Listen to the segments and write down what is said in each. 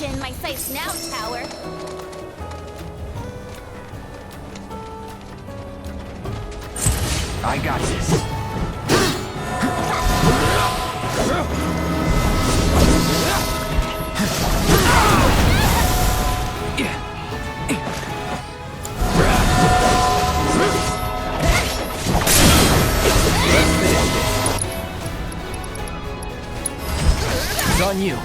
Attention, my sight's now tower. I got this. It's on you.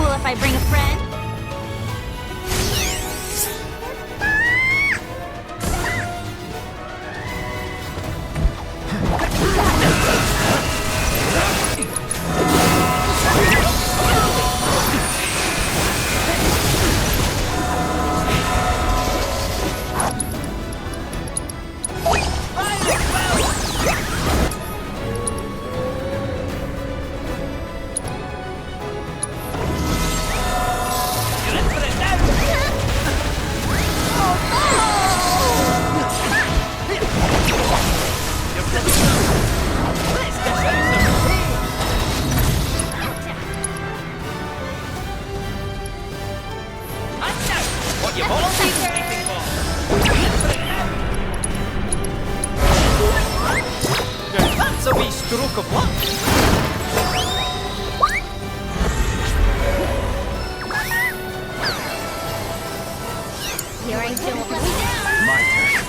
If I bring a friend? That's a wee stroke of luck. Here I don't let me down. My turn.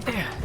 Not now.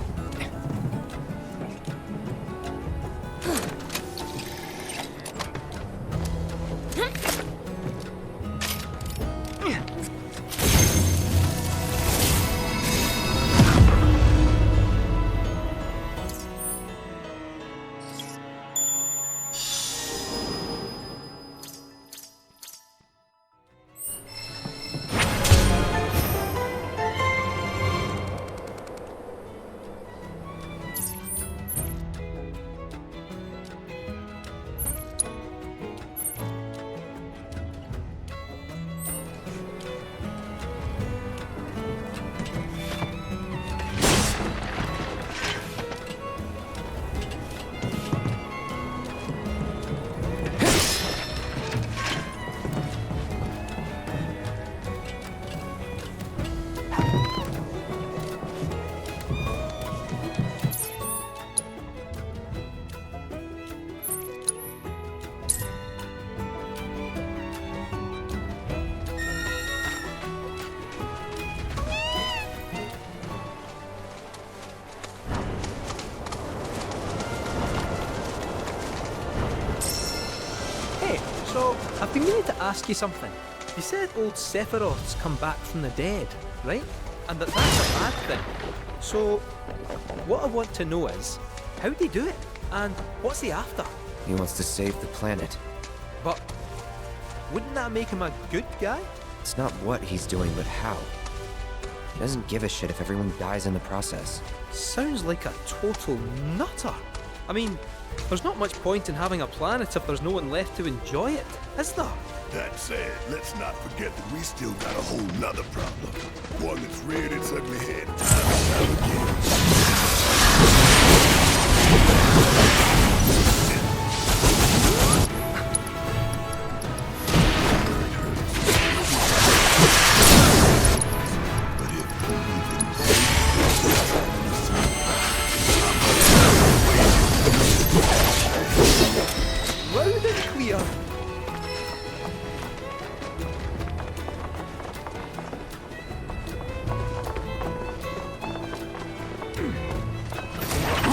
So, I've been meaning to ask you something. You said old Sephiroth's come back from the dead, right? And that's a bad thing. So, what I want to know is, how'd he do it? And what's he after? He wants to save the planet. But, wouldn't that make him a good guy? It's not what he's doing, but how. He doesn't give a shit if everyone dies in the process. Sounds like a total nutter. I mean, there's not much point in having a planet if there's no one left to enjoy it, is there? That said, let's not forget that we still got a whole nother problem. One that's reared its ugly head time and time again.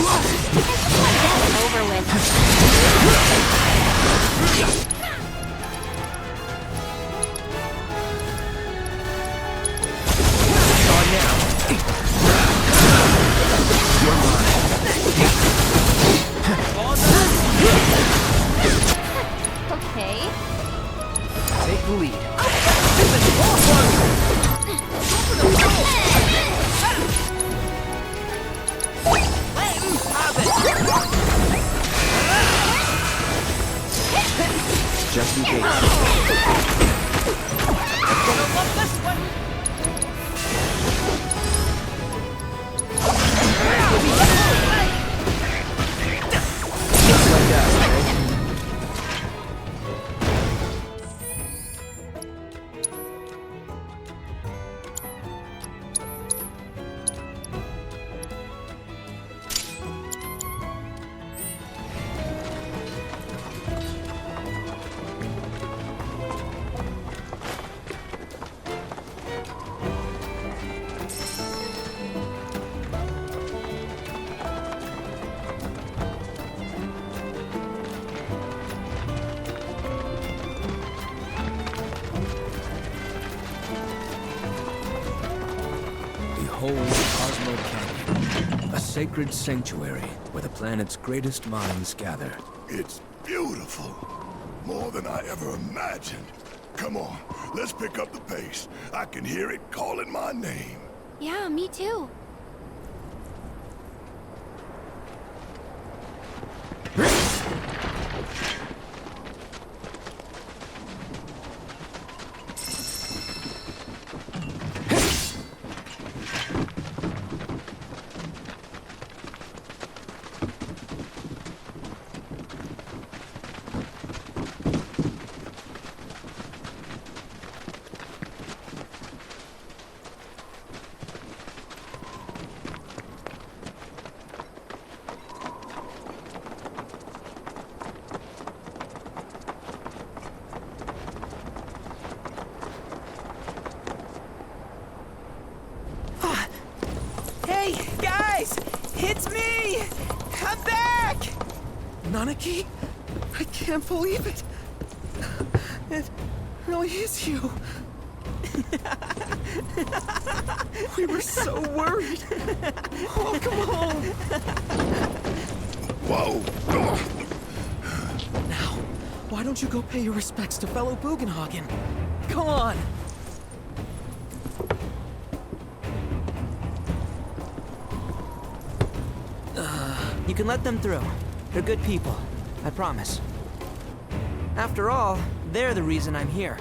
That's over with. Okay. Take the lead. Just in case. Just like that, right? Behold Cosmo Canyon, a sacred sanctuary where the planet's greatest minds gather. It's beautiful. More than I ever imagined. Come on, let's pick up the pace. I can hear it calling my name. Yeah, me too. Hey, guys! It's me! I'm back! Nanaki? I can't believe it. It really is you. We were so worried. Welcome home. Whoa! Now, why don't you go pay your respects to fellow Bugenhagen? Go on. You can let them through. They're good people. I promise. After all, they're the reason I'm here.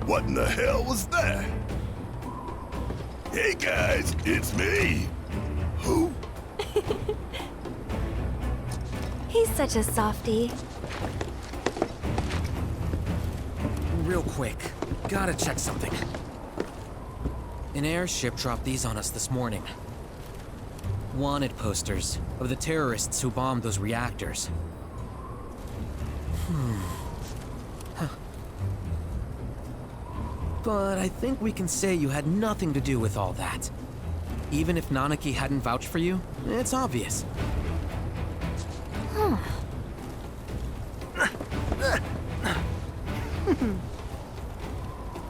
What in the hell was that? Hey guys, it's me. Who? He's such a softie. Real quick, gotta check something. An airship dropped these on us this morning. Wanted posters of the terrorists who bombed those reactors. But I think we can say you had nothing to do with all that. Even if Nanaki hadn't vouched for you, it's obvious.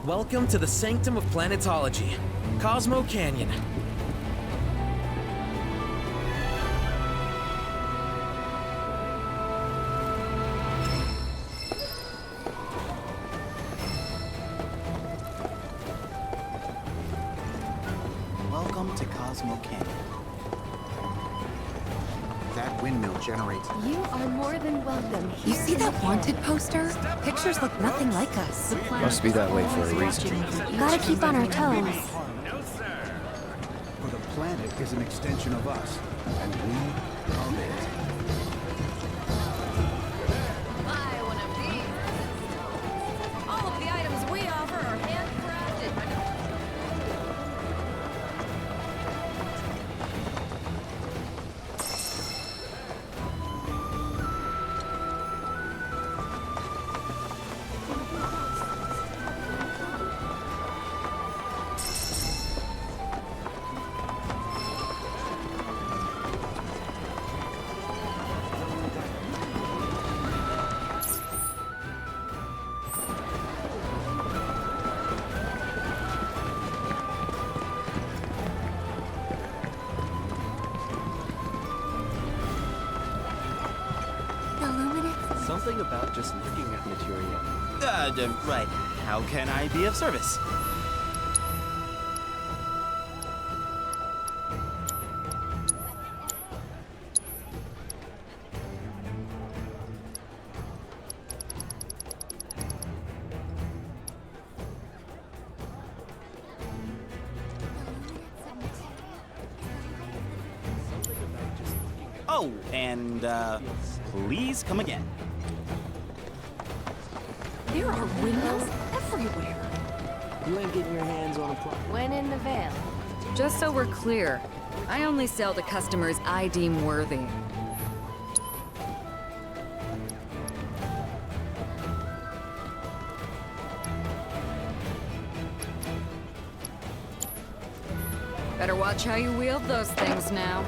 Welcome to the sanctum of planetology, Cosmo Canyon. Welcome to Cosmo Canyon. That windmill generates... You are more than welcome. You see that wanted poster? Pictures look nothing like us. Must be that way for a reason. Gotta keep on our toes. For the planet is an extension of us, and we are it. I want to be. All of the items we offer are handcrafted. Something about just looking at materia. Right. How can I be of service? Oh, and, please come again. There are windows everywhere. You ain't getting your hands on a When in the Vale. Just so we're clear, I only sell to customers I deem worthy. Better watch how you wield those things now.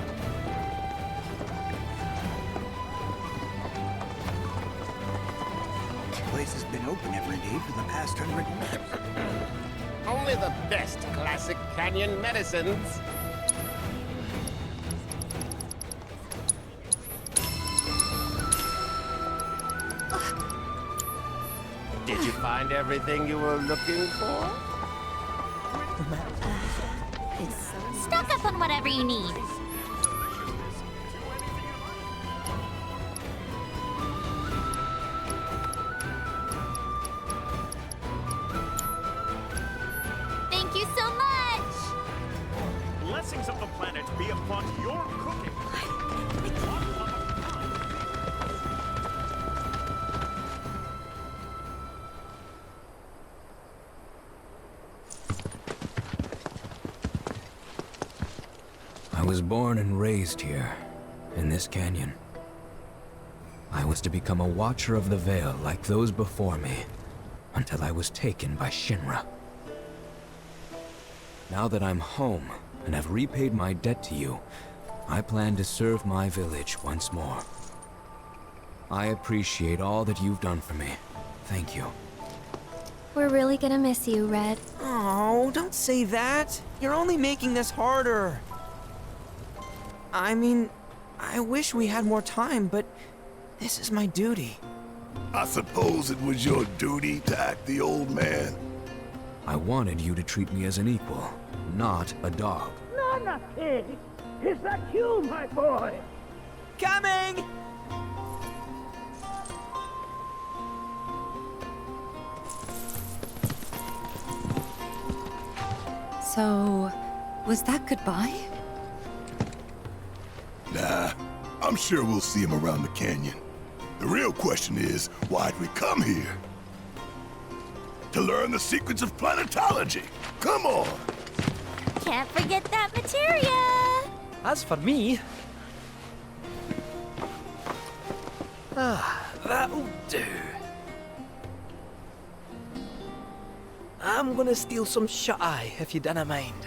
This place has been open every day for the past 100 years. Only the best classic canyon medicines. Did you find everything you were looking for? Stock up on whatever you need. Thank you so much! Blessings of the planet be upon your cooking. I was born and raised here, in this canyon. I was to become a watcher of the Vale like those before me, until I was taken by Shinra. Now that I'm home and have repaid my debt to you, I plan to serve my village once more. I appreciate all that you've done for me. Thank you. We're really gonna miss you, Red. Oh, don't say that. You're only making this harder. I mean, I wish we had more time, but this is my duty. I suppose it was your duty to act the old man. I wanted you to treat me as an equal, not a dog. Not a pig. Is that you, my boy? Coming! So, was that goodbye? Nah, I'm sure we'll see him around the canyon. The real question is, why'd we come here? To learn the secrets of planetology. Come on! Can't forget that materia! As for me... that'll do. I'm gonna steal some shut-eye, if you dinna mind.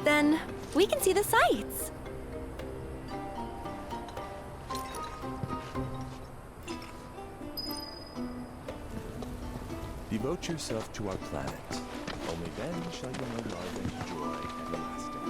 Then, we can see the sights. Devote yourself to our planet. Only then shall you know love and joy everlasting.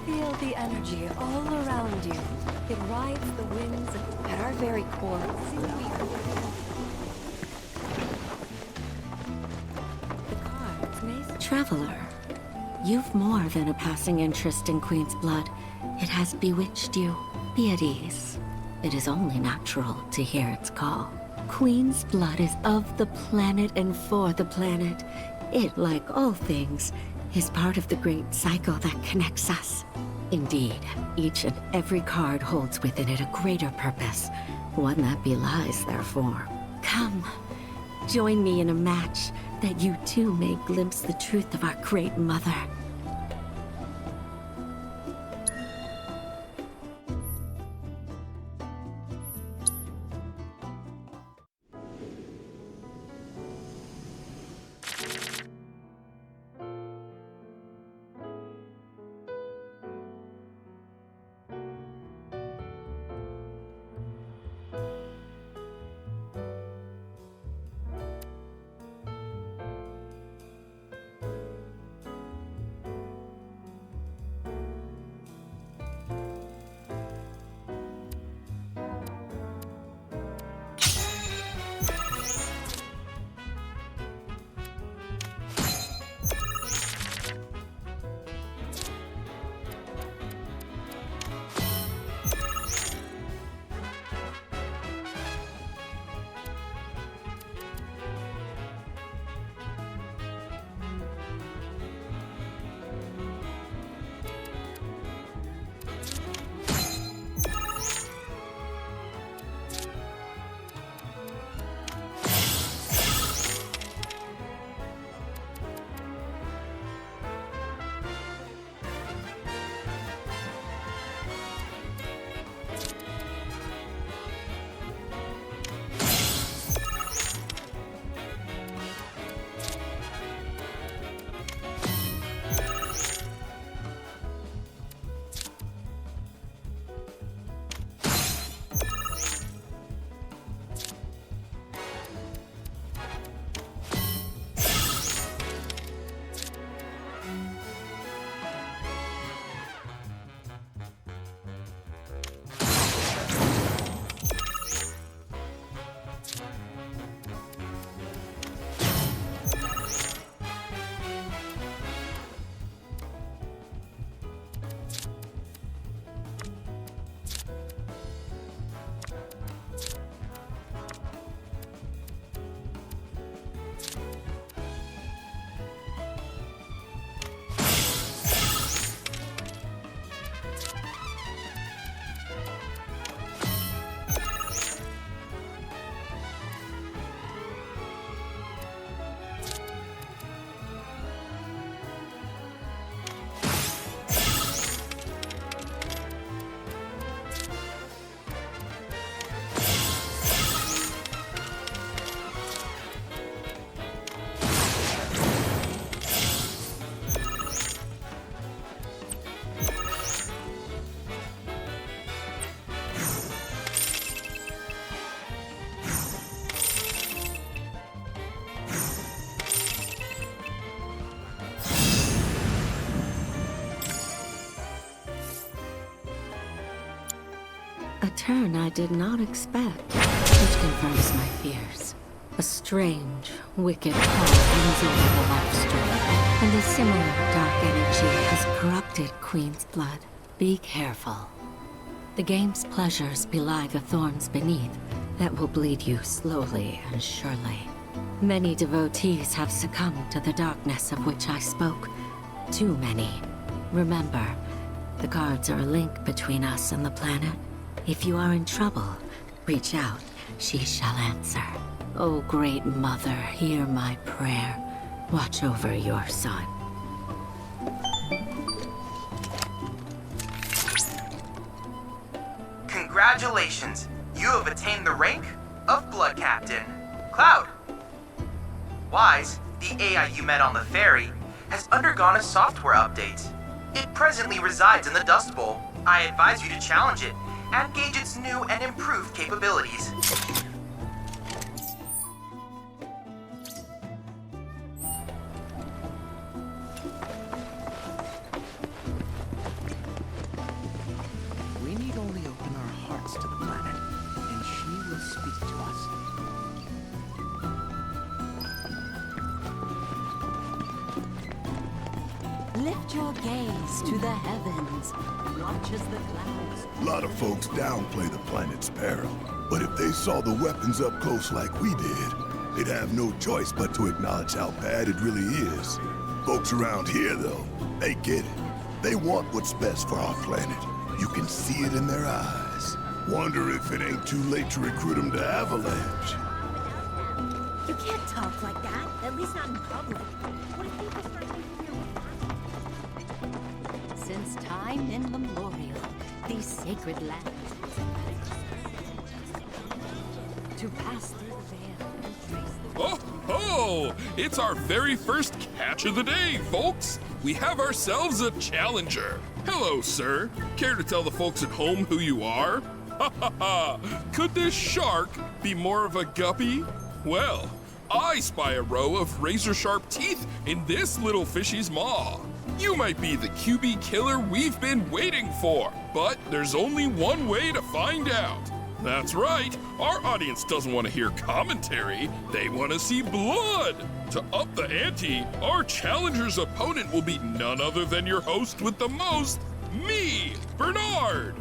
Feel the energy all around you. It rides the winds at our very core. The cards may... Traveler, you've more than a passing interest in Queen's blood. It has bewitched you. Be at ease. It is only natural to hear its call. Queen's blood is of the planet and for the planet. It, like all things, is part of the great cycle that connects us. Indeed, each and every card holds within it a greater purpose, one that belies their form. Come, join me in a match that you too may glimpse the truth of our great mother. A turn I did not expect, which confirms my fears. A strange, wicked power hangs over the life stream, and a similar dark energy has corrupted Queen's blood. Be careful. The game's pleasures belie the thorns beneath that will bleed you slowly and surely. Many devotees have succumbed to the darkness of which I spoke. Too many. Remember, the guards are a link between us and the planet. If you are in trouble, reach out. She shall answer. O great mother, hear my prayer. Watch over your son. Congratulations! You have attained the rank of Blood Captain. Cloud. Wise, the AI you met on the ferry, has undergone a software update. It presently resides in the Dust Bowl. I advise you to challenge it and gauge its new and improved capabilities. We need only open our hearts to the planet, and she will speak to us. Lift your gaze to the heavens. Watch as the clouds. A lot of folks downplay the planet's peril, but if they saw the weapons up close like we did, they'd have no choice but to acknowledge how bad it really is. Folks around here, though, they get it. They want what's best for our planet. You can see it in their eyes. Wonder if it ain't too late to recruit them to Avalanche. You can't talk like that, at least not in public. What if people start thinking Since time immemorial, these sacred lands to pass through the veil and trace the... Oh ho! It's our very first catch of the day, folks! We have ourselves a challenger. Hello, sir. Care to tell the folks at home who you are? Ha ha ha! Could this shark be more of a guppy? Well, I spy a row of razor-sharp teeth in this little fishy's maw. You might be the QB killer we've been waiting for, but there's only one way to find out. That's right, our audience doesn't want to hear commentary, they want to see blood. To up the ante, our challenger's opponent will be none other than your host with the most, me, Bernard.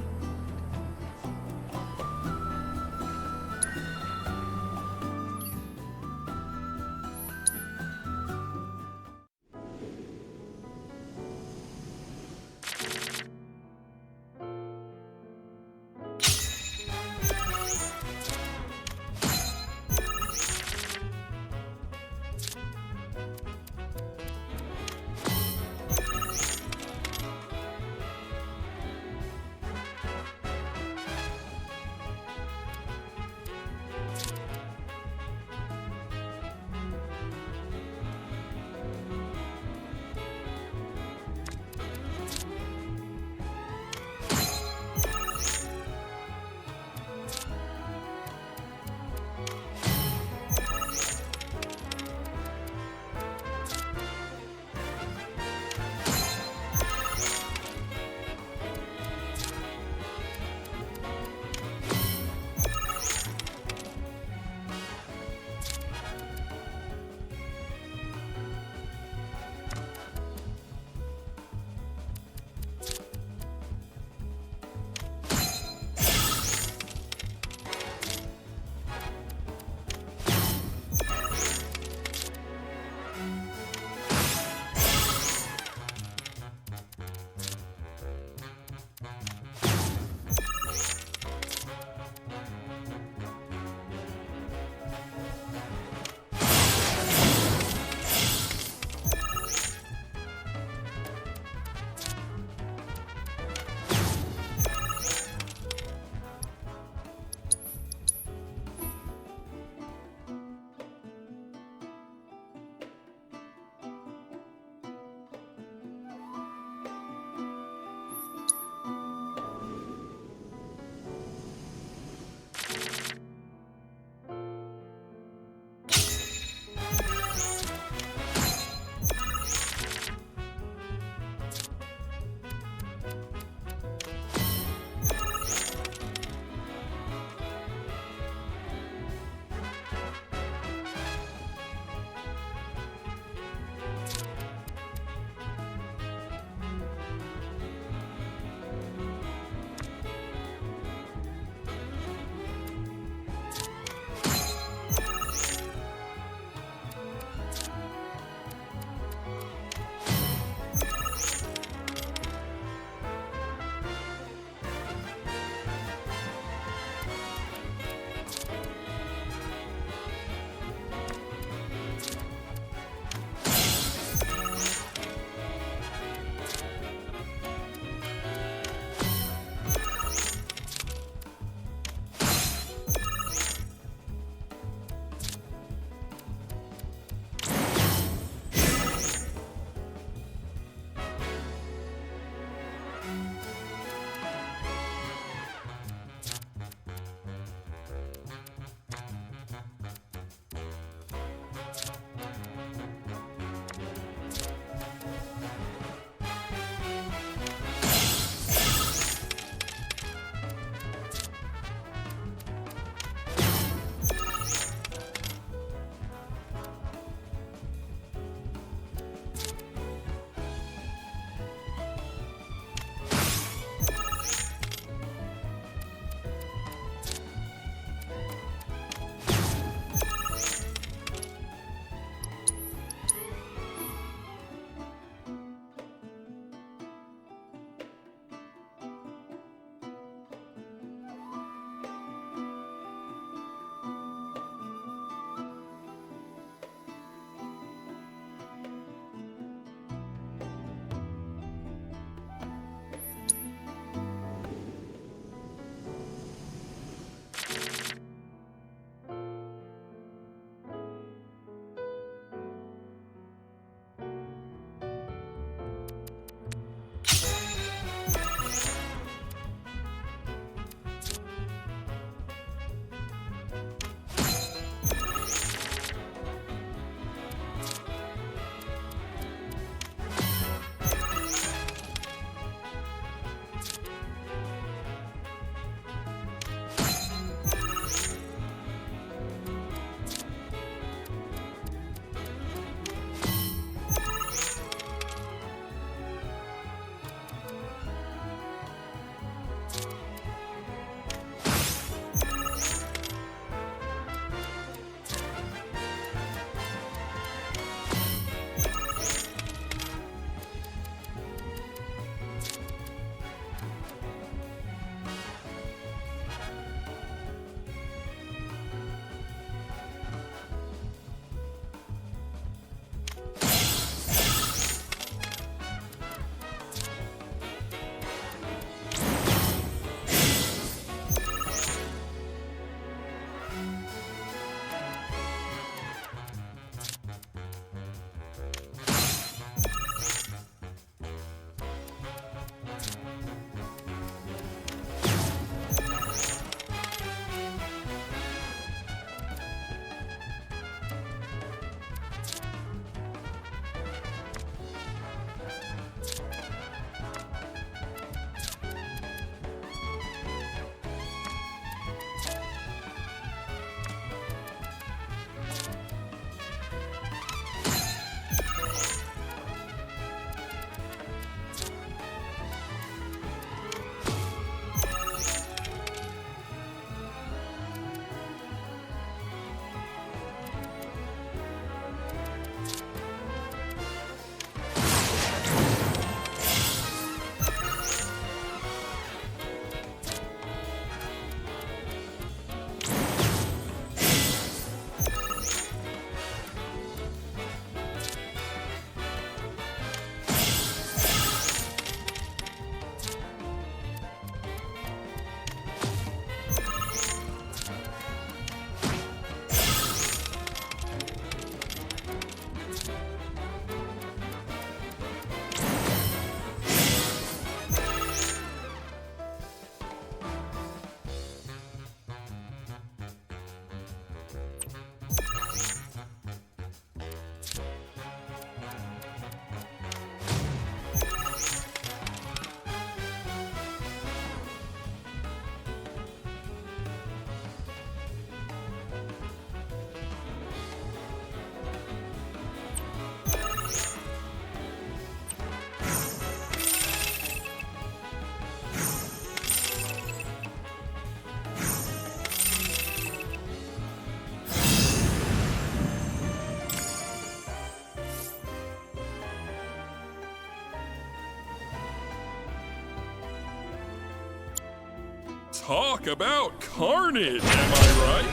Talk about carnage, am I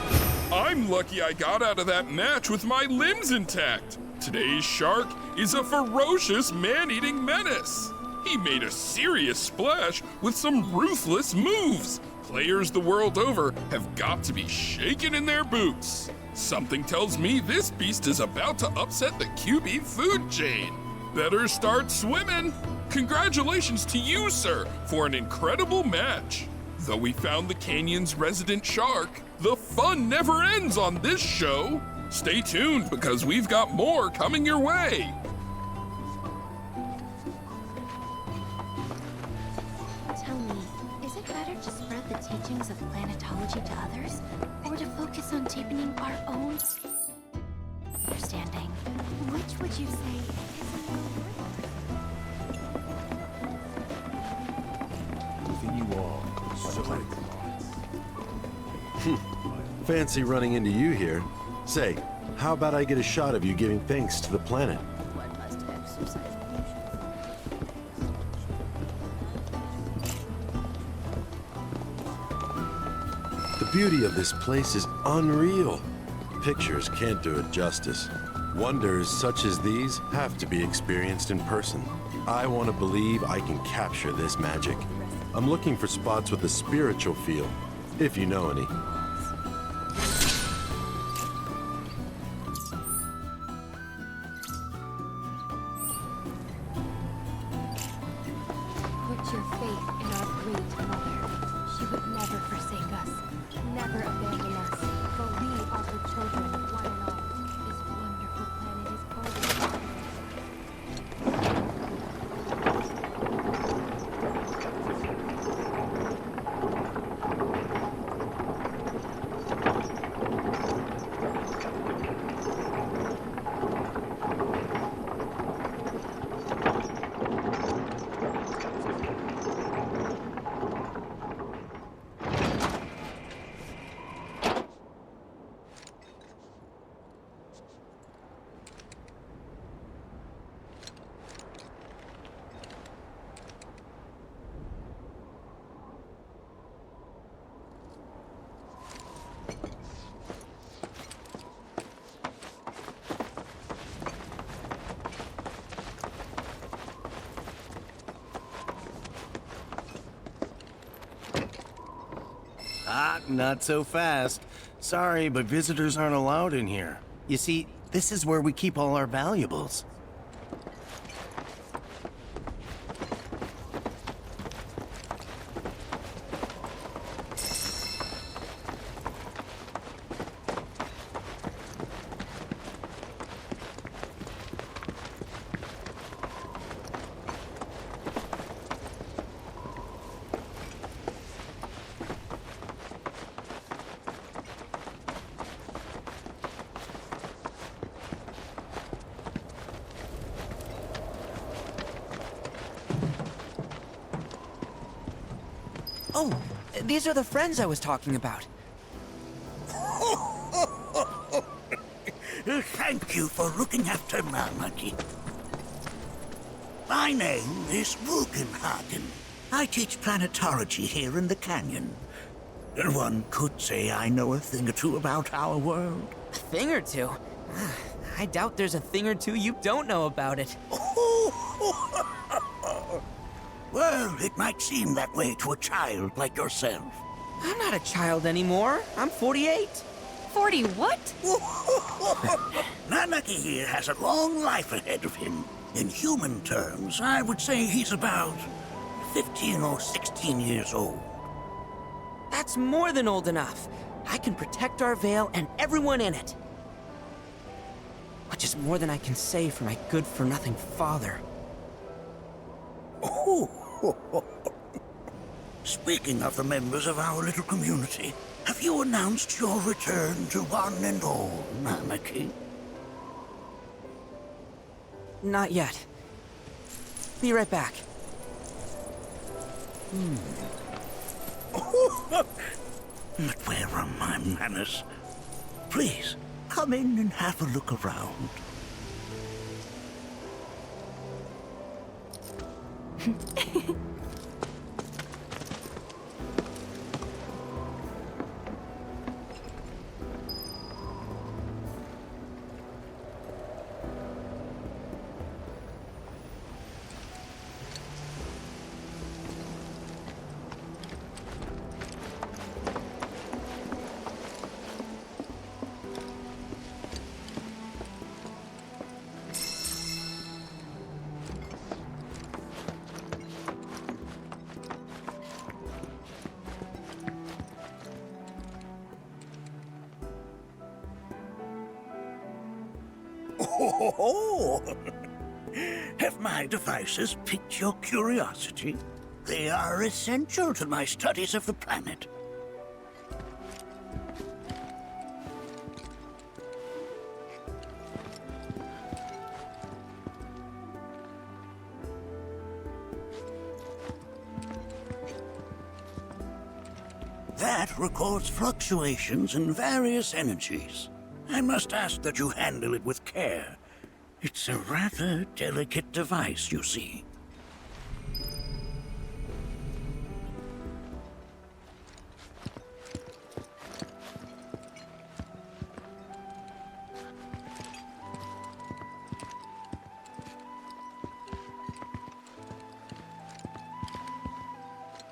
right? I'm lucky I got out of that match with my limbs intact. Today's shark is a ferocious man-eating menace. He made a serious splash with some ruthless moves. Players the world over have got to be shaken in their boots. Something tells me this beast is about to upset the QB food chain. Better start swimming. Congratulations to you, sir, for an incredible match. Though we found the canyon's resident shark, the fun never ends on this show. Stay tuned because we've got more coming your way. Tell me, is it better to spread the teachings of planetology to others, or to focus on deepening our own understanding? Which would you say is Within you all, so Fancy running into you here. Say, how about I get a shot of you giving thanks to the planet? one must exercise The beauty of this place is unreal. Pictures can't do it justice. Wonders such as these have to be experienced in person. I want to believe I can capture this magic. I'm looking for spots with a spiritual feel, if you know any. Put your faith in our great mother. She would never forsake us, never abandon us, for we are her children, one and all. This wonderful planet is golden. Ah, not so fast. Sorry, but visitors aren't allowed in here. You see, this is where we keep all our valuables. Oh, these are the friends I was talking about. Thank you for looking after Marmaduke. My name is Rugenhagen. I teach planetology here in the canyon. One could say I know a thing or two about our world. A thing or two? I doubt there's a thing or two you don't know about it. Well, it might seem that way to a child like yourself. I'm not a child anymore. I'm 48. 40 what? Nanaki here has a long life ahead of him. In human terms, I would say he's about 15 or 16 years old. That's more than old enough. I can protect our Vale and everyone in it. Which is more than I can say for my good-for-nothing father. Speaking of the members of our little community, have you announced your return to one and all, Nanaki? Not yet. Be right back. But where are my manners? Please, come in and have a look around. Oh, have my devices piqued your curiosity? They are essential to my studies of the planet. That records fluctuations in various energies. I must ask that you handle it with care. It's a rather delicate device, you see.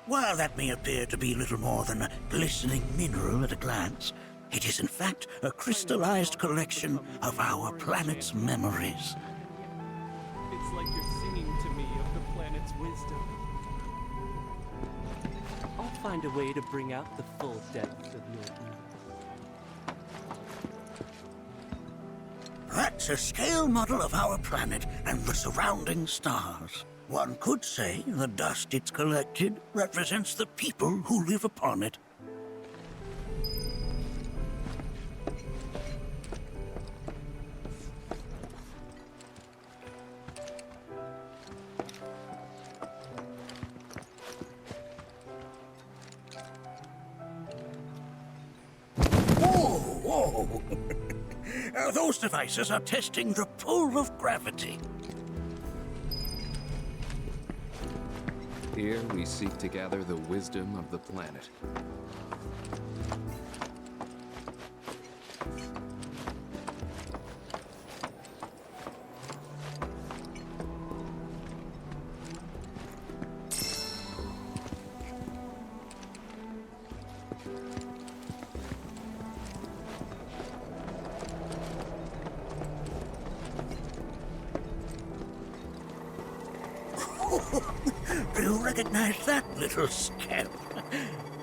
While that may appear to be little more than a glistening mineral at a glance, it is in fact a crystallized collection of our planet's memories. It's like you're singing to me of the planet's wisdom. I'll find a way to bring out the full depth of your being. That's a scale model of our planet and the surrounding stars. One could say the dust it's collected represents the people who live upon it. Whoa! Those devices are testing the pull of gravity. Here we seek to gather the wisdom of the planet. Do you recognize that little scamp?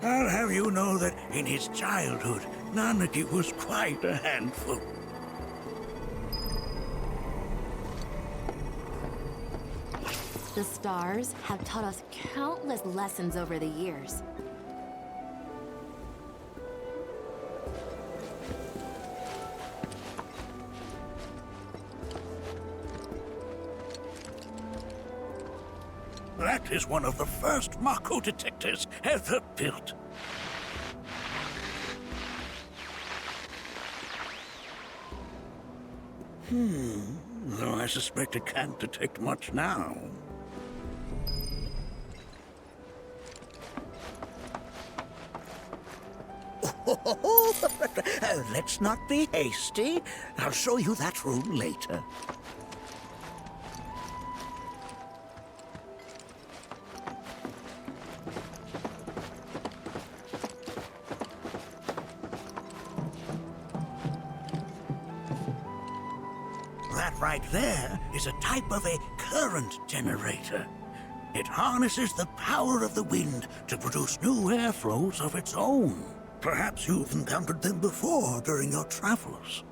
I'll have you know that in his childhood, Nanaki was quite a handful. The stars have taught us countless lessons over the years. That is one of the first Mako detectors ever built. Though I suspect it can't detect much now. Let's not be hasty. I'll show you that room later. That right there is a type of a current generator. It harnesses the power of the wind to produce new airflows of its own. Perhaps you've encountered them before during your travels.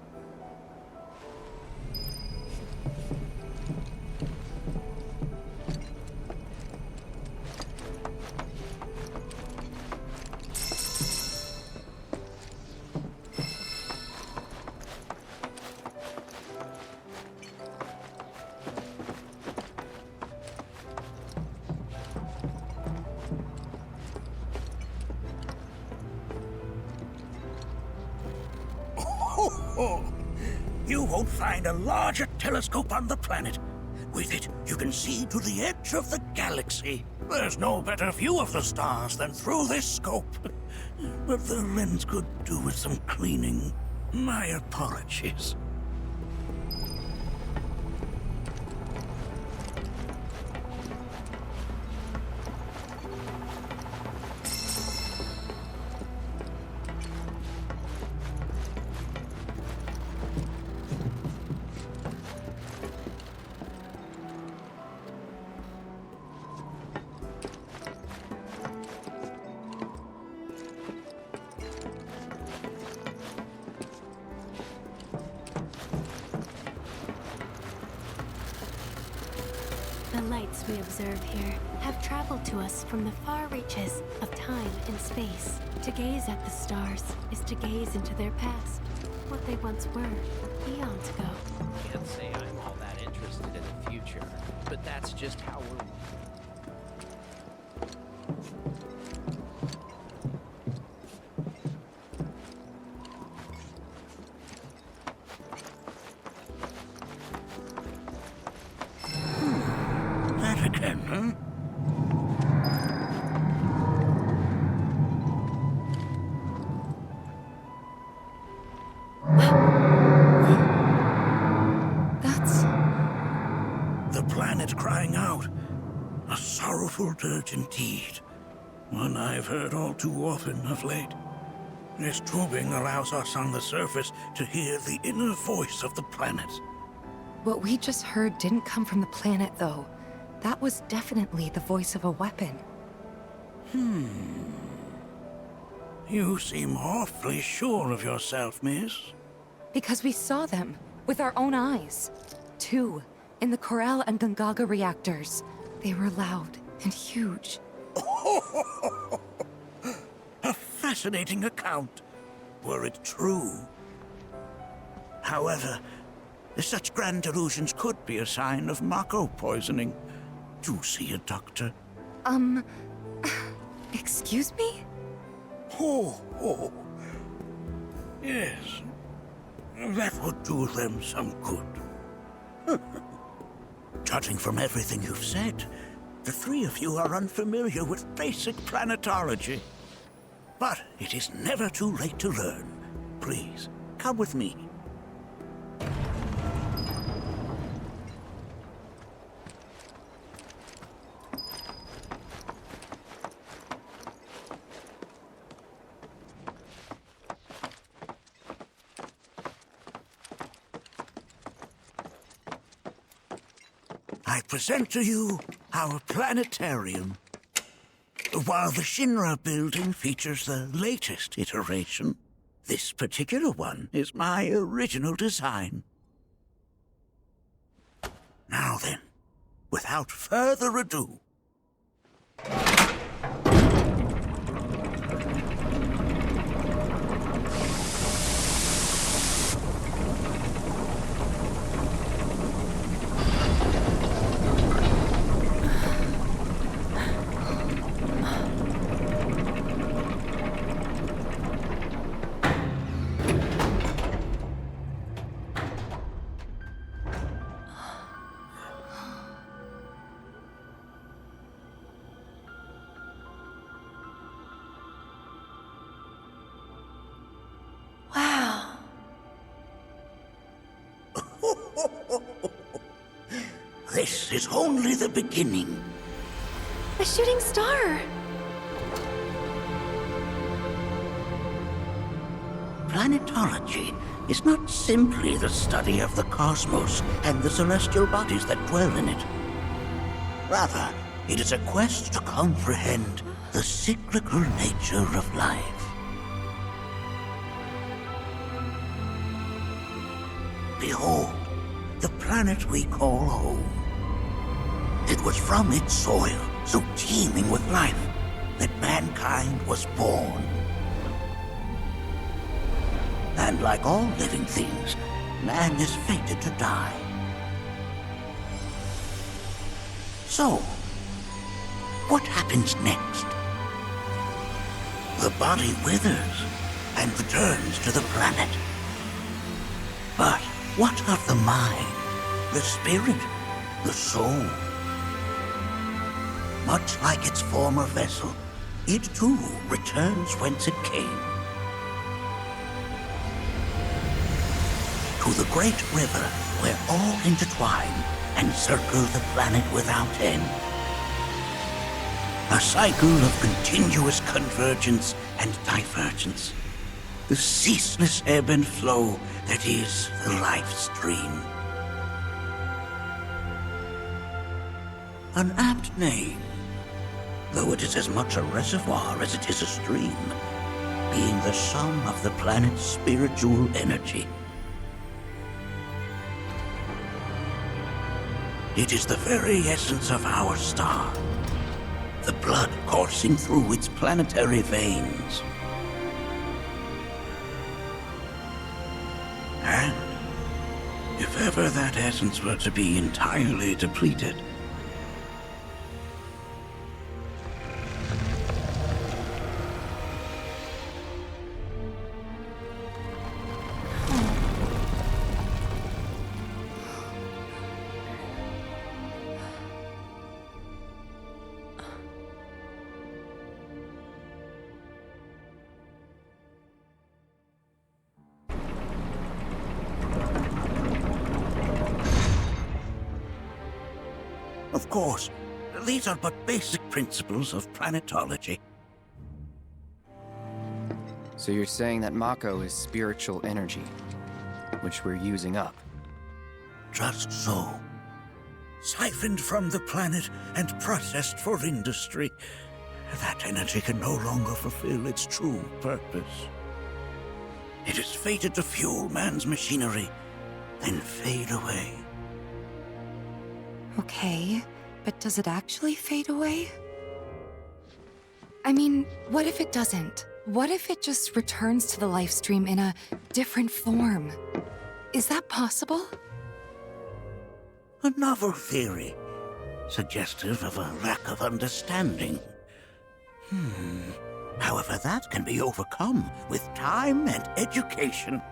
You won't find a larger telescope on the planet. With it, you can see to the edge of the galaxy. There's no better view of the stars than through this scope. But the lens could do with some cleaning. My apologies. planets we observe here have traveled to us from the far reaches of time and space. To gaze at the stars is to gaze into their past, what they once were, eons ago. Can't say I'm all that interested in the future, but that's just how we're... That again, huh? That's... The planet crying out. A sorrowful dirge indeed. One I've heard all too often of late. This tubing allows us on the surface to hear the inner voice of the planet. What we just heard didn't come from the planet, though. That was definitely the voice of a weapon. You seem awfully sure of yourself, miss. Because we saw them, with our own eyes. 2, in the Corel and Gungaga reactors. They were loud and huge. A fascinating account, were it true. However, such grand delusions could be a sign of Mako poisoning. Do see a doctor. Excuse me? Oh. Yes. That would do them some good. Judging from everything you've said, the three of you are unfamiliar with basic planetology. But it is never too late to learn. Please, come with me. I present to you our planetarium. While the Shinra building features the latest iteration, this particular one is my original design. Now then, without further ado, Wow. this is only the beginning. A shooting star! Planetology is not simply the study of the cosmos and the celestial bodies that dwell in it. Rather, it is a quest to comprehend the cyclical nature of life. Behold, the planet we call home. It was from its soil, so teeming with life, that mankind was born. And like all living things, man is fated to die. So, what happens next? The body withers and returns to the planet. But what of the mind, the spirit, the soul? Much like its former vessel, it too returns whence it came. To the great river where all intertwine and circle the planet without end. A cycle of continuous convergence and divergence. The ceaseless ebb and flow that is the life stream. An apt name, though it is as much a reservoir as it is a stream, being the sum of the planet's spiritual energy. It is the very essence of our star. The blood coursing through its planetary veins. And if ever that essence were to be entirely depleted, of course, these are but basic principles of planetology. So you're saying that Mako is spiritual energy, which we're using up? Just so. Siphoned from the planet and processed for industry, that energy can no longer fulfill its true purpose. It is fated to fuel man's machinery, then fade away. Okay, but does it actually fade away? I mean, what if it doesn't? What if it just returns to the life stream in a different form? Is that possible? A novel theory, suggestive of a lack of understanding. However, that can be overcome with time and education.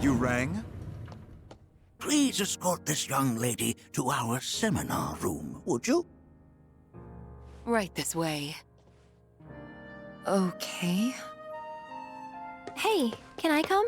You rang? Please escort this young lady to our seminar room, would you? Right this way. Okay. Hey, can I come?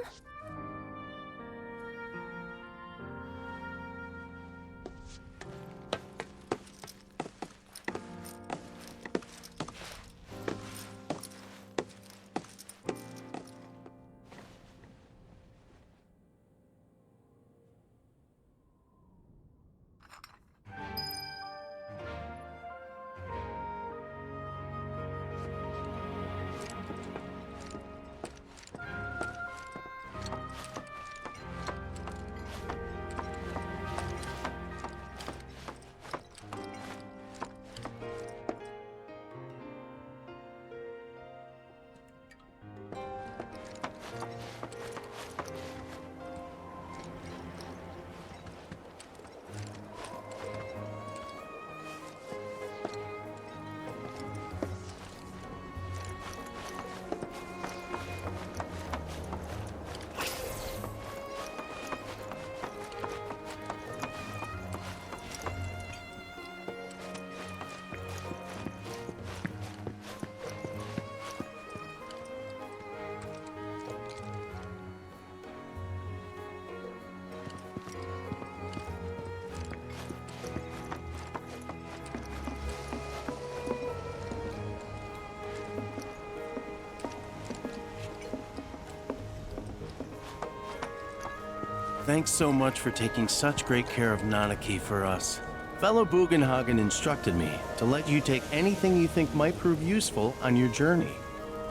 Thanks so much for taking such great care of Nanaki for us. Fellow Bugenhagen instructed me to let you take anything you think might prove useful on your journey.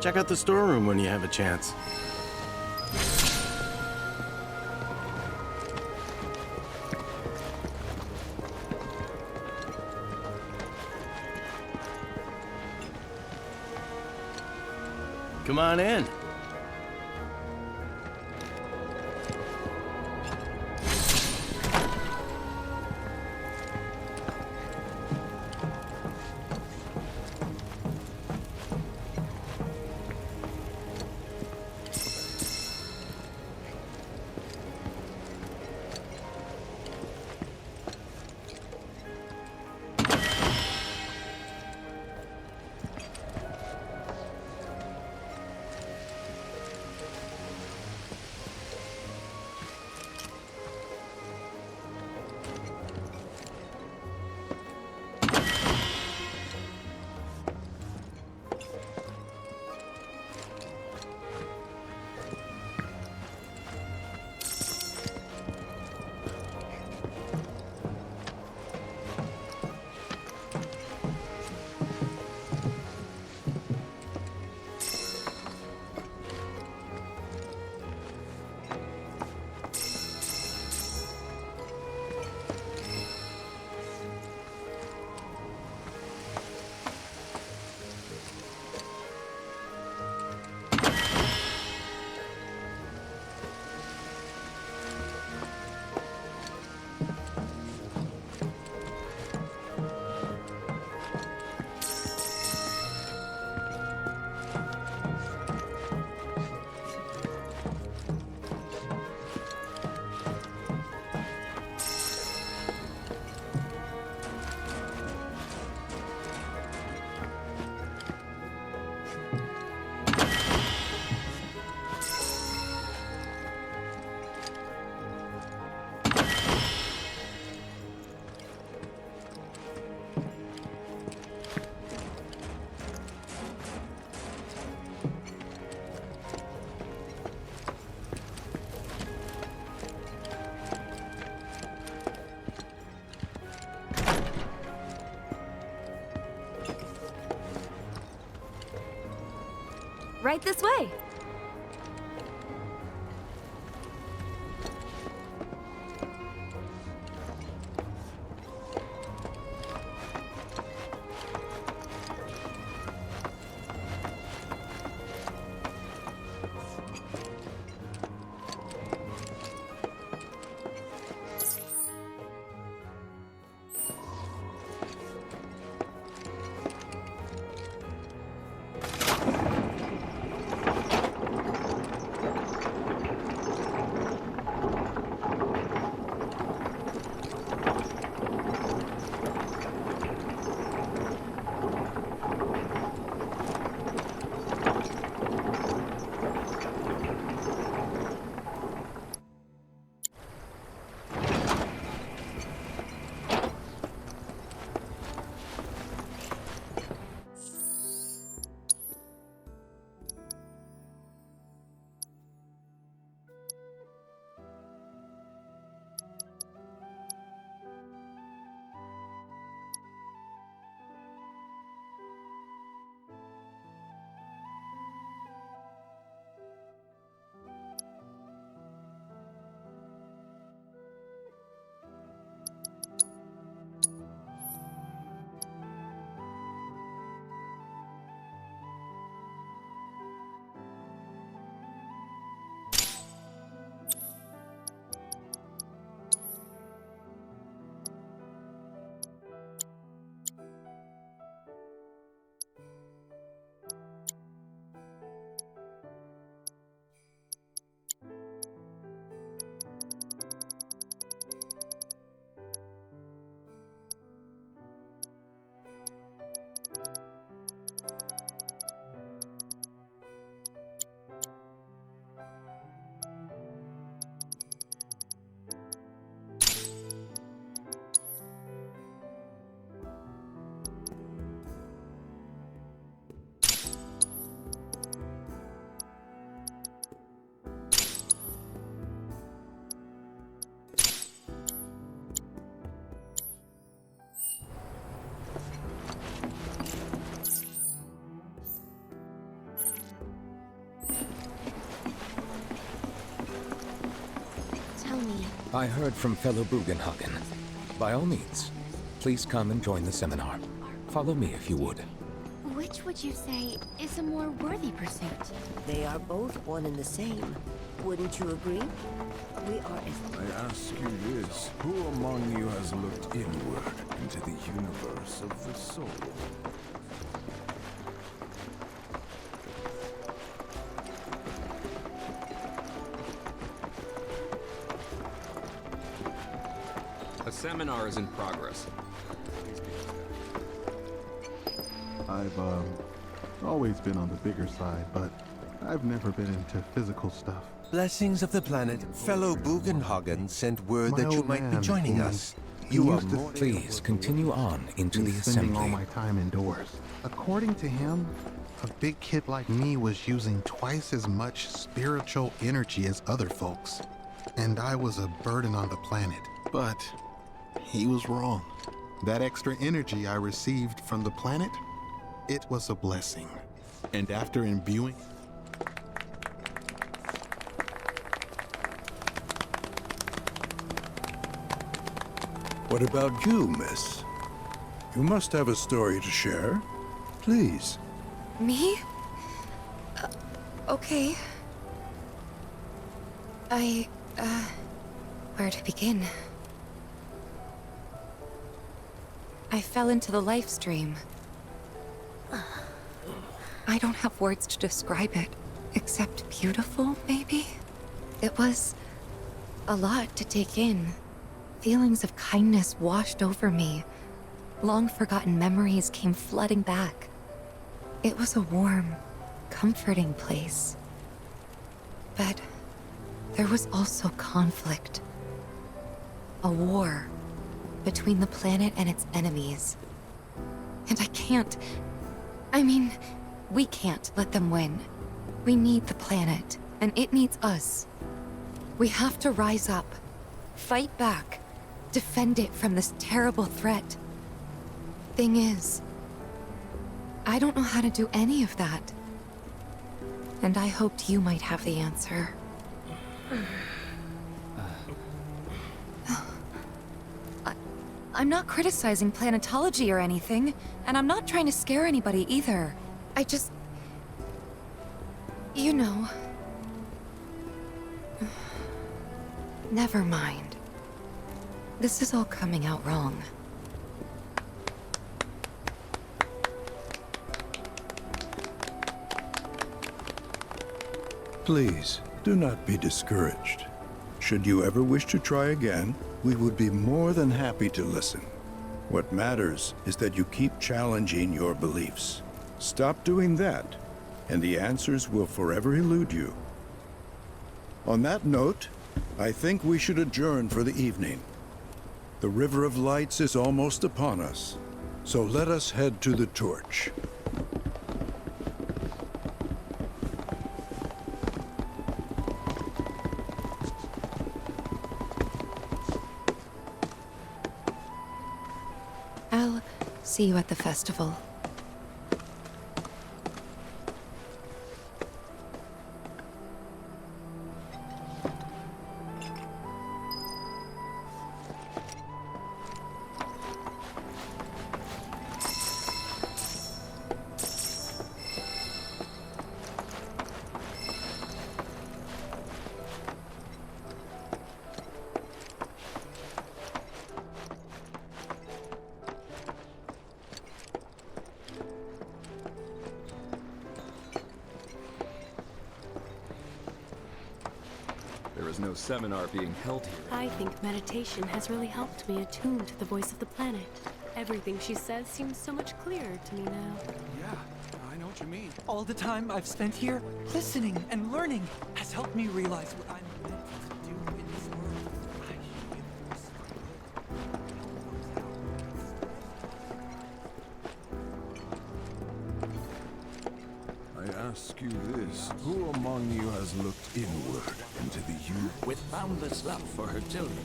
Check out the storeroom when you have a chance. Come on in. Right this way. I heard from fellow Bugenhagen. By all means, please come and join the seminar. Follow me if you would. Which would you say is a more worthy pursuit? They are both one and the same. Wouldn't you agree? We are I ask you this, who among you has looked inward into the universe of the soul? A seminar is in progress. I've always been on the bigger side, but I've never been into physical stuff. Blessings of the planet, fellow Bugenhagen sent word My that you old might be man, joining us. he You are used to more... Please continue on into the spending all assembly. my time indoors. According to him, a big kid like me was using twice as much spiritual energy as other folks, and I was a burden on the planet. But he was wrong. That extra energy I received from the planet, it was a blessing. And after imbuing What about you, miss? You must have a story to share. Please. Me? Okay. Where to begin? I fell into the life stream. I don't have words to describe it, except beautiful, maybe? It was a lot to take in. Feelings of kindness washed over me. Long-forgotten memories came flooding back. It was a warm, comforting place. But there was also conflict. A war between the planet and its enemies. And we can't let them win. We need the planet, and it needs us. We have to rise up, fight back, defend it from this terrible threat. Thing is, I don't know how to do any of that. And I hoped you might have the answer. I'm not criticizing planetology or anything, and I'm not trying to scare anybody either. I just... You know... Never mind. This is all coming out wrong. Please, do not be discouraged. Should you ever wish to try again, we would be more than happy to listen. What matters is that you keep challenging your beliefs. Stop doing that, and the answers will forever elude you. On that note, I think we should adjourn for the evening. The River of Lights is almost upon us, so let us head to the torch. I'll see you at the festival. There is no seminar being held here. I think meditation has really helped me attune to the voice of the planet. Everything she says seems so much clearer to me now. Yeah, I know what you mean. All the time I've spent here, listening and learning, has helped me realize what I'm meant to do in this world. I hear the voice I ask you this, who among you has looked inward into the universe? With boundless love for her children,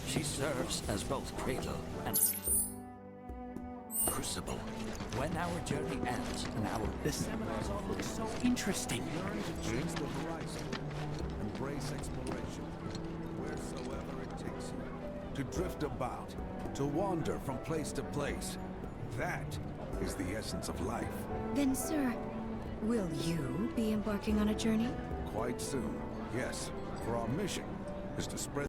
she serves as both cradle and crucible. When our journey ends and the seminars all look so interesting. Learn to chase the horizon, embrace exploration, wheresoever it takes you. To drift about, to wander from place to place. That is the essence of life. Then, sir, will you be embarking on a journey? Quite soon, yes. For our mission is to spread